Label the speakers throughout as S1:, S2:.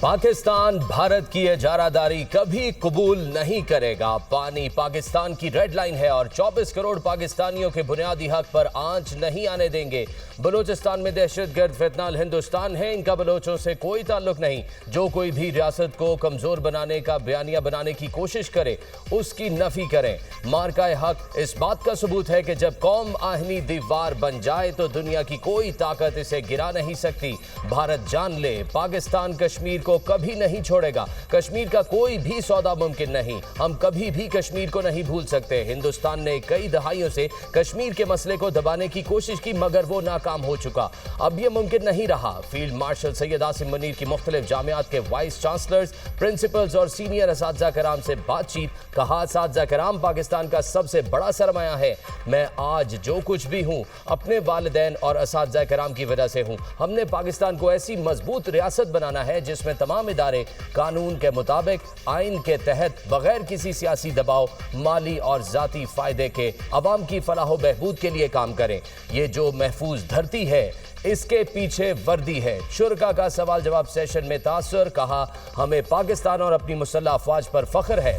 S1: पाकिस्तान भारत की ये जारादारी कभी कबूल नहीं करेगा। पानी पाकिस्तान की रेड लाइन है और 24 करोड़ पाकिस्तानियों के बुनियादी हक पर आंच नहीं आने देंगे। बलूचिस्तान में दहशतगर्द फितनाल हिंदुस्तान है, इनका बलोचों से कोई ताल्लुक नहीं। जो कोई भी रियासत को कमजोर बनाने का बयानिया बनाने की कोशिश करे उसकी नफी करें। मार्का हक इस बात का सबूत है कि जब कौम आहनी दीवार बन जाए तो दुनिया की कोई ताकत इसे गिरा नहीं सकती। भारत जान ले, पाकिस्तान कश्मीर को कभी नहीं छोड़ेगा। कश्मीर का कोई भी सौदा मुमकिन नहीं। हम कभी भी कश्मीर को नहीं भूल सकते। हिंदुस्तान ने कई दहाइयों से कश्मीर के मसले को दबाने की कोशिश की मगर वो नाकाम हो चुका। अब ये मुमकिन नहीं रहा। फील्ड मार्शल सैयद आसिम मुनीर की मुख्तलिफ जामियात के वाइस चांसलर्स, प्रिंसिपल्स और सीनियर असातिज़ा कराम से बातचीत। कहा, असातिज़ा कराम पाकिस्तान का सबसे बड़ा सरमाया है। मैं आज जो कुछ भी हूँ अपने वालिदैन और असातिज़ा कराम की वजह से हूँ। हमने पाकिस्तान को ऐसी मजबूत रियासत बनाना है जिसमें तमाम इदारे कानून के मुताबिक आइन के तहत बगैर किसी सियासी दबाव, माली और ज़ाती फ़ायदे के अवाम की फलाह बहबूद के लिए काम करें। ये जो महफूज धरती है इसके पीछे वर्दी है। शुरका का सवाल जवाब सेशन में तासुर। कहा, हमें पाकिस्तान और अपनी मुसल्लह अफवाज पर फख्र है।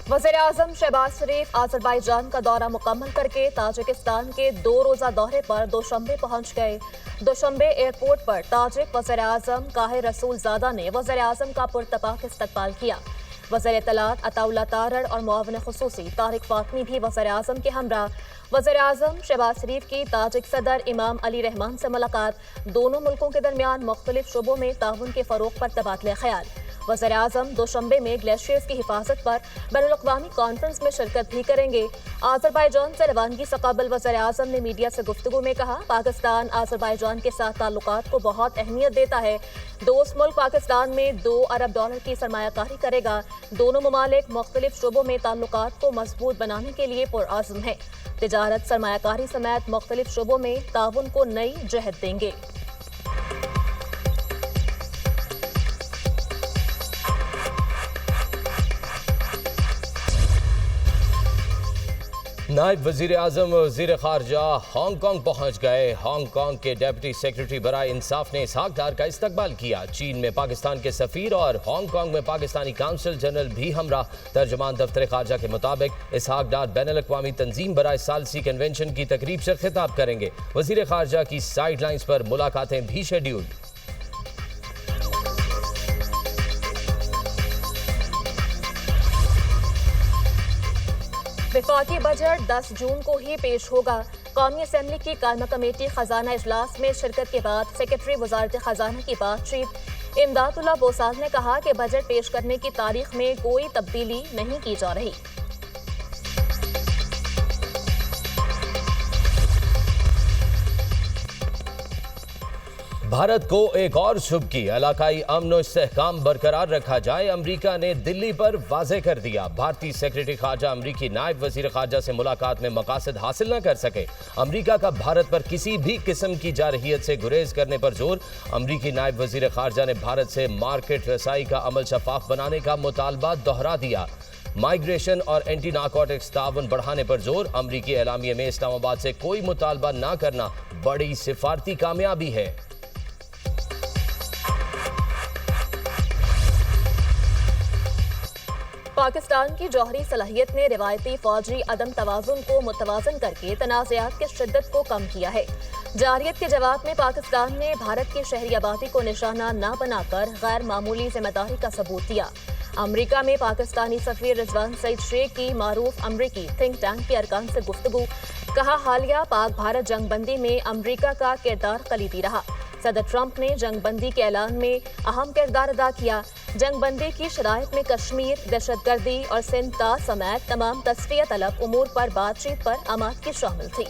S2: वज़ीर-ए-आज़म शहबाज शरीफ आज़रबाईजान का दौरा मुकम्मल करके ताजिकिस्तान के 2 रोज़ा दौरे पर दोशंबे पहुंच गए। दोशंबे एयरपोर्ट पर ताजिक वज़ीर-ए-आज़म काहिर रसूलज़ादा ने वज़ीर-ए-आज़म का पुरतपाक इस्तकबाल किया। वज़ीर इत्तलात अताउल्लाह तारड़ और मुआविन खुसूसी तारिक फातमी भी वज़ीर-ए-आज़म के हमरा। वज़ीर-ए-आज़म शहबाज शरीफ की ताजिक सदर इमाम अली रहमान से मुलाकात। दोनों मुल्कों के दरमियान मुख्तलिफ शुबों में ताउन के फ़रोग़ पर तबादला ख्याल। वज़ीर-ए-आज़म दोशंबे में ग्लेशियर्स की हिफाजत पर बैनुल-अक़वामी कॉन्फ्रेंस में शिरकत भी करेंगे। आज़रबाईजान से रवानगी से कबल वज़ीर-ए-आज़म ने मीडिया से गुफ्तगू में कहा, पाकिस्तान आज़रबाईजान के साथ ताल्लुकात को बहुत अहमियत देता है। दोस्त मुल्क पाकिस्तान में $2 अरब की सरमायाकारी करेगा। दोनों ममालिक मुख्तलिफ शुबों में ताल्लुकात को मजबूत बनाने के लिए पुरअज़्म है। तिजारत, सरमायाकारी समेत मुख्तलिफ शुबों में ताउन को नई जहत देंगे।
S1: नायब वज़ीर आज़म व वज़ीर ख़ारजा हांगकांग पहुँच गए। हांगकांग के डेप्टी सेक्रेटरी बराए इंसाफ ने इसहाक डार का इस्तकबाल किया। चीन में पाकिस्तान के सफ़ीर और हांगकांग में पाकिस्तानी काउंसिल जनरल भी हमरा। तर्जमान दफ्तर ख़ारजा के मुताबिक इसहाक डार बैनुल-अक़वामी तंजीम बराए सालसी कन्वेंशन की तकरीब से खिताब करेंगे। वज़ीर ख़ारजा की साइड लाइन्स पर मुलाकातें भी शेड्यूल।
S2: वफाकी बजट 10 जून को ही पेश होगा। कौमी असम्बली की कायमा कमेटी खजाना इजलास में शिरकत के बाद सेक्रेटरी वजारत खजाना की बातचीत। इमदादुल्लाह बोसाद ने कहा कि बजट पेश करने की तारीख में कोई तब्दीली नहीं की जा रही।
S1: भारत को एक और झुबकी, इलाकाई अमन और इस्तेहकाम बरकरार रखा जाए, अमरीका ने दिल्ली पर वाज़ेह कर दिया। भारतीय सेक्रेटरी खारजा अमरीकी नायब वज़ीर खारजा से मुलाकात में मकासद हासिल न कर सके। अमरीका का भारत पर किसी भी किस्म की जारहियत से गुरेज करने पर जोर। अमरीकी नायब वज़ीर खारजा ने भारत से मार्केट रसाई का अमल शफाफ बनाने का मुतालबा दोहरा दिया। माइग्रेशन और एंटी नारकोटिक्स ताउन बढ़ाने पर जोर। अमरीकी एलामिये में इस्लामाबाद से कोई मुतालबा न करना बड़ी सिफारती कामयाबी है।
S2: पाकिस्तान की जौहरी सलाहियत ने रिवायती फौजी अदम तवाज़ुन को मुतवाज़न करके तनाज़ात की शिद्दत को कम किया है। जारियत के जवाब में पाकिस्तान ने भारत की शहरी आबादी को निशाना न बनाकर गैर मामूली जिम्मेदारी का सबूत दिया। अमरीका में पाकिस्तानी सफ़ीर रिजवान सईद शेख की मारूफ अमरीकी थिंक टैंक के अरकान से गुफ्तगू। कहा, हालिया पाक भारत जंगबंदी में अमरीका का किरदार कलीदी रहा। सदर ट्रंप ने जंगबंदी के ऐलान में अहम किरदार अदा किया। जंगबंदी की शराइत में कश्मीर, दहशतगर्दी और सिंध समेत तमाम तस्फिया तलब उमूर पर बातचीत पर आमादगी शामिल थी।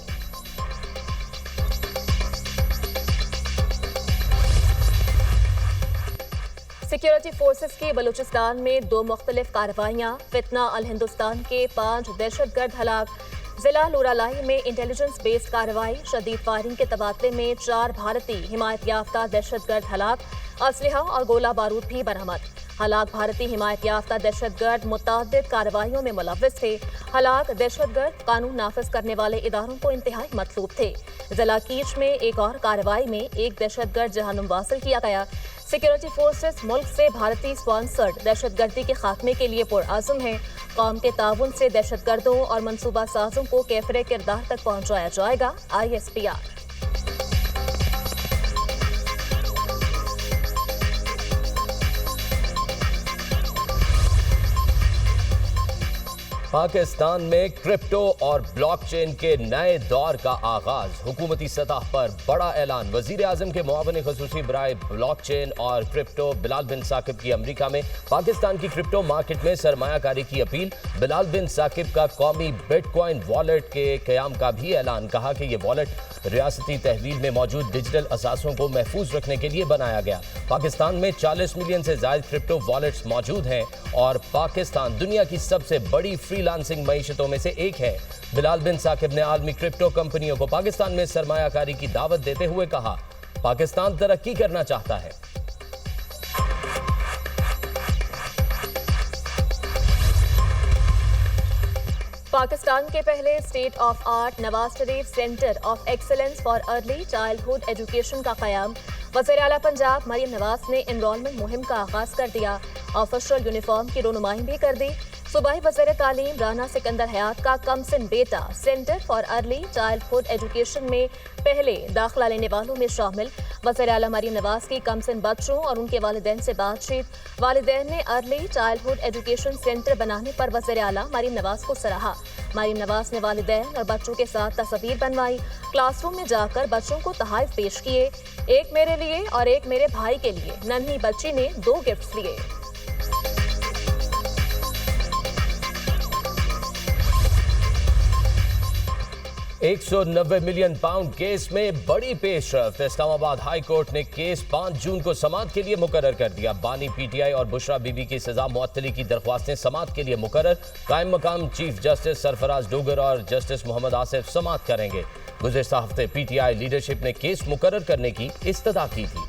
S2: सिक्योरिटी फोर्सेस की बलूचिस्तान में 2 मुख्तलिफ कार्रवाइयाँ। फितना अल हिंदुस्तान के 5 दहशतगर्द हलाक। जिला लुरालाई में इंटेलिजेंस बेस्ड कार्रवाई। शदीद फायरिंग के तबादले में 4 भारतीय हिमायत याफ्ता दहशतगर्द हलाक। असलहा और गोला बारूद भी बरामद। हलाक भारतीय हिमायत याफ्ता दहशतगर्द मुतअद्दिद कार्रवाइयों में मुलव्विस थे। हलाक दहशतगर्द कानून नाफिज करने वाले इदारों को इंतहाई मतलूब थे। जिला कीच में एक और कार्रवाई में एक दहशतगर्द जहन्नुम वासिल किया गया। सिक्योरिटी फोर्सेस मुल्क से भारतीय स्पॉन्सर्ड दहशतगर्दी के खात्मे के लिए पुरअज़्म हैं। कौम के ताउन से दहशतगर्दों और मनसूबा साजों को कैफरे किरदार तक पहुँचाया जाएगा। ISPR।
S1: पाकिस्तान में क्रिप्टो और ब्लॉकचेन के नए दौर का आगाज, हुकूमती सतह पर बड़ा ऐलान। वजीर आजम के मुआविन खसूसी बराए ब्लॉकचेन और क्रिप्टो बिलाल बिन साकिब की अमरीका में पाकिस्तान की क्रिप्टो मार्केट में सरमायाकारी की अपील। बिलाल बिन साकिब का कौमी बिटकॉइन वॉलेट के क़याम का भी ऐलान। कहा कि ये वॉलेट रियासती तहवील में मौजूद डिजिटल असासों को महफूज रखने के लिए बनाया गया। पाकिस्तान में 40 मिलियन से ज़ायद क्रिप्टो वॉलेट्स मौजूद हैं और पाकिस्तान दुनिया की सबसे बड़ी फ्रीलांसिंग मईशतों में से एक है। बिलाल बिन साकिब ने आलमी क्रिप्टो कंपनियों को पाकिस्तान में सरमायाकारी की दावत देते हुए कहा, पाकिस्तान तरक्की करना चाहता है।
S2: पाकिस्तान के पहले state of art Nawaz Sharif centre of excellence for early childhood education का क़याम। वज़ीर आला पंजाब मरीम नवाज ने एनरोलमेंट मुहिम का आगाज कर दिया। ऑफिशियल यूनिफॉर्म की रोनुमाई भी कर दी। सूबाई वज़ीर तालीम राना सिकंदर हयात का कमसिन बेटा centre for early childhood education में पहले दाखिला लेने वालों में शामिल। वज़ीर आला मरीम नवाज की कमसिन बच्चों और उनके वालिदैन से बातचीत। वालिदैन ने अर्ली चाइल्डहुड एजुकेशन सेंटर बनाने पर वज़ीर आला मरीम नवाज को सराहा। मरीम नवाज ने वालिदैन और बच्चों के साथ तस्वीर बनवाई। क्लासरूम में जाकर बच्चों को तोहफे पेश किए। एक मेरे लिए और एक मेरे भाई के लिए। नन्ही बच्ची ने 2 गिफ्ट लिए।
S1: $190 मिलियन केस में बड़ी पेशरफ्त। इस्लामाबाद हाई कोर्ट ने केस 5 जून को समाअत के लिए मुकर्रर कर दिया। बानी PTI और बुशरा बीबी की सजा मुअत्तली की दरख्वास्तें समाअत के लिए मुकर्रर। कायम मकाम चीफ जस्टिस सरफराज डोगर और जस्टिस मोहम्मद आसिफ समाअत करेंगे। गुज़िश्ता हफ्ते PTI लीडरशिप ने केस मुकर्रर करने की इस्तदा की थी।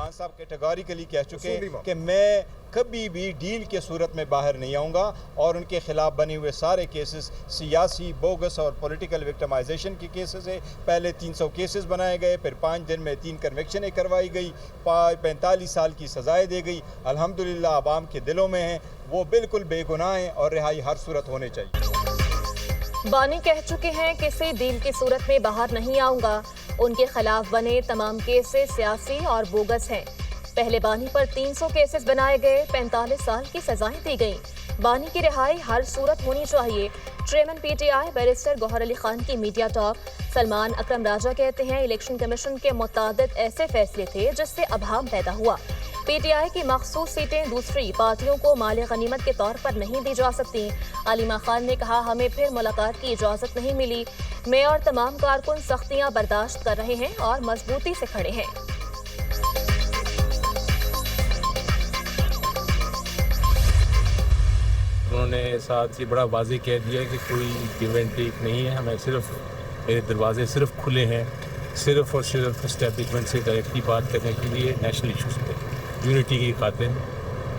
S3: साहब कैटेगोरिकली कह चुके हैं कि मैं कभी भी डील के सूरत में बाहर नहीं आऊँगा और उनके खिलाफ बने हुए सारे केसेस सियासी बोगस और पॉलिटिकल विक्टिमाइजेशन के केसेस है। पहले 300 केसेस बनाए गए, फिर 5 दिन में 3 कन्विक्शनें करवाई गई, 45 साल की सजाएं दी गई। अल्हम्दुलिल्लाह आवाम के दिलों में हैं, वो बिल्कुल बेगुनाह हैं और रिहाई हर सूरत होने चाहिए।
S2: बानी कह चुके हैं किसी डील की सूरत में बाहर नहीं आऊंगा। उनके खिलाफ बने तमाम केसेस सियासी और बोगस हैं। पहले बानी पर 300 केसेस बनाए गए, 45 साल की सजाएं दी गईं। बानी की रिहाई हर सूरत होनी चाहिए। Chairman PTI barrister Gohar Ali Khan की मीडिया टॉक। सलमान अकरम राजा कहते हैं इलेक्शन कमीशन के मुताबिक ऐसे फैसले थे जिससे अभाम पैदा हुआ। PTI की मखसूस सीटें दूसरी पार्टियों को माली गनीमत के तौर पर नहीं दी जा सकती। अलीमा खान ने कहा, हमें फिर मुलाकात की इजाज़त नहीं मिली। मैं और तमाम कारकुन सख्तियां बर्दाश्त कर रहे हैं और मजबूती से खड़े हैं।
S4: उन्होंने साथ ही बड़ा वाज़ेह कह दिया कि कोई गिव एंड टेक नहीं है। हमें सिर्फ मेरे दरवाजे सिर्फ खुले हैं, सिर्फ और सिर्फ एस्टेब्लिशमेंट से डायरेक्टली बात करने के लिए, नेशनल इशूज़ पे, यूनिटी की खातिर,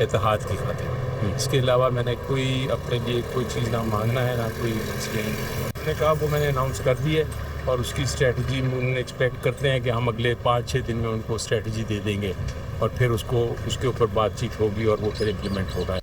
S4: इत्तेहाद की खातिर। इसके अलावा मैंने कोई अपने लिए कोई चीज़ ना मांगना है ना कोई इसमें। मैंने कहा वो मैंने अनाउंस कर दी है और उसकी स्ट्रेटजी उन्होंने एक्सपेक्ट करते हैं कि हम अगले 5-6 दिन में उनको स्ट्रेटजी दे देंगे और फिर उसके ऊपर बातचीत होगी और वो फिर इम्प्लीमेंट होगा।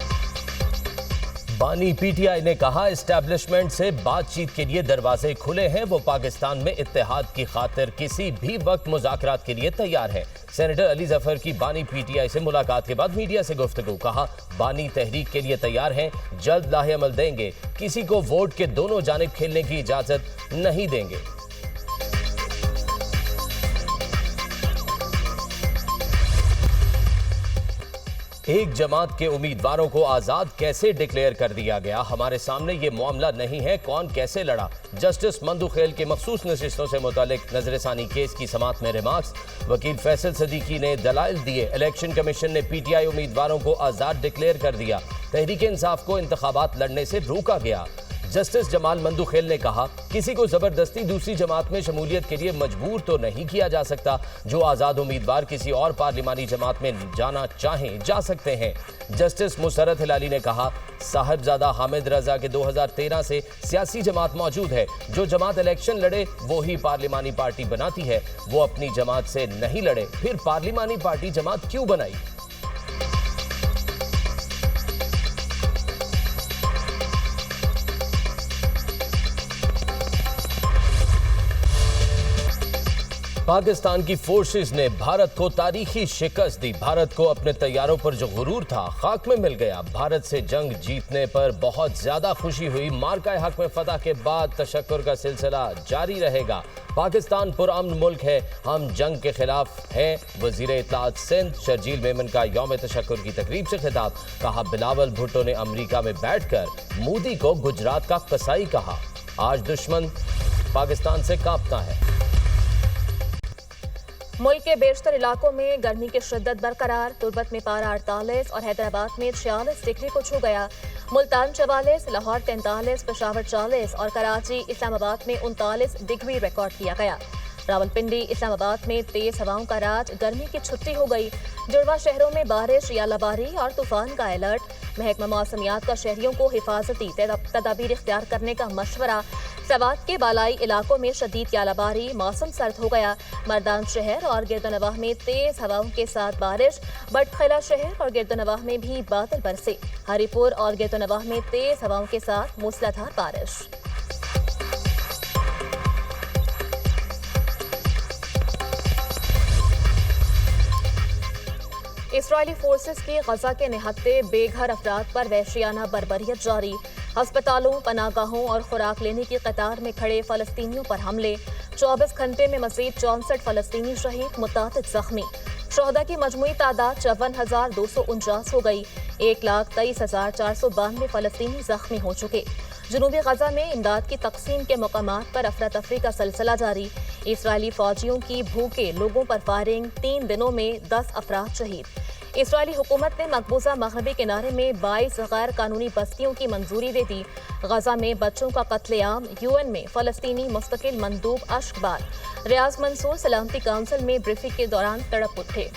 S1: बानी PTI ने कहा, एस्टैब्लिशमेंट से बातचीत के लिए दरवाजे खुले हैं। वो पाकिस्तान में इत्तेहाद की खातिर किसी भी वक्त मुज़ाकरात के लिए तैयार है। सेनेटर अली जफर की बानी PTI से मुलाकात के बाद मीडिया से गुफ्तगू। कहा, बानी तहरीक के लिए तैयार हैं, जल्द लाहे अमल देंगे। किसी को वोट के दोनों जानिब खेलने की इजाजत नहीं देंगे। एक जमात के उम्मीदवारों को आज़ाद कैसे डिक्लेयर कर दिया गया, हमारे सामने ये मामला नहीं है। कौन कैसे लड़ा। जस्टिस मंदुखेल के मखसूस नशिस्तों से मुतालिक नजरसानी केस की समाअत में रिमार्क्स। वकील फैसल सदीकी ने दलाइल दिए। इलेक्शन कमीशन ने PTI उम्मीदवारों को आज़ाद डिक्लेयर कर दिया। तहरीक इंसाफ को इंतखाबात लड़ने से रोका गया। जस्टिस जमाल मंदुखेल ने कहा, किसी को जबरदस्ती दूसरी जमात में शमूलियत के लिए मजबूर तो नहीं किया जा सकता। जो आजाद उम्मीदवार किसी और पार्लिमानी जमात में जाना चाहें जा सकते हैं। जस्टिस मुसरत हिलाली ने कहा, साहिबजादा हामिद रजा के 2013 से सियासी जमात मौजूद है। जो जमात इलेक्शन लड़े वो ही पार्लिमानी पार्टी बनाती है। वो अपनी जमात से नहीं लड़े, फिर पार्लिमानी पार्टी जमात क्यों बनाई? पाकिस्तान की फोर्सेस ने भारत को तारीखी शिकस्त दी। भारत को अपने तैयारों पर जो गुरूर था खाक में मिल गया। भारत से जंग जीतने पर बहुत ज्यादा खुशी हुई। मार्का हक में फतह के बाद तशक्कुर का सिलसिला जारी रहेगा। पाकिस्तान पुरअमन मुल्क है, हम जंग के खिलाफ हैं। वजीर इत्तलात सिंध शर्जील मेमन का यौम तशक्कुर की तकरीब से खिताब। कहा, बिलावल भुट्टो ने अमरीका में बैठकर मोदी को गुजरात का कसाई कहा। आज दुश्मन पाकिस्तान से कांपता है।
S2: मुल्क के बेशतर इलाकों में गर्मी की शिद्दत बरकरार। तुर्बत में पारा 48 और हैदराबाद में 46 डिग्री को छू गया। मुल्तान 44, लाहौर 43, पेशावर 40 और कराची इस्लामाबाद में 39 डिग्री रिकॉर्ड किया गया। रावलपिंडी इस्लामाबाद में तेज हवाओं का राज, गर्मी की छुट्टी हो गई। जुड़वा शहरों में बारिश, यालाबारी और तूफान का अलर्ट। महकमा मौसमियात का शहरियों को हिफाजती तदाबीर इख्तियार करने का मशवरा। सवात के बालाई इलाकों में शदीद यालाबारी, मौसम सर्द हो गया। मर्दान शहर और गिरदनवाह में तेज हवाओं के साथ बारिश। बटखला शहर और गिरदनवाह में भी बादल बरसे। हरीपुर और गिरदनवाह में तेज हवाओं के साथ मूसलाधार बारिश। इस्राइली फोर्सेस की गजा के निहत्ते बेघर अफराद पर वहशियाना बर्बरियत जारी। अस्पतालों, पनागाहों और खुराक लेने की कतार में खड़े फलस्तीनियों पर हमले। 24 घंटे में मजीद 64 फलस्तीनी शहीद, मुतादिद जख्मी। शोहदा की मजमूई तादाद 54,249 हो गई। 1,23,492 फलस्तीनी जख्मी हो चुके। जनूबी गजा में इमदाद की तकसीम के मकामात पर अफरा तफरी का सिलसिला जारी। इस्राइली फौजियों की भूखे लोगों पर फायरिंग, 3 दिनों में 10 अफराद शहीद। इस्राइली हुकूमत ने मकबूजा मगरबी किनारे में 22 गैर कानूनी बस्तियों की मंजूरी दे दी। गजा में बच्चों का कत्लेआम, यूएन में फलस्तीनी मुस्तकिल मंदूब अश्कबार। रियाज मंसूर सलामती काउंसिल में ब्रीफिंग के दौरान तड़प उठे।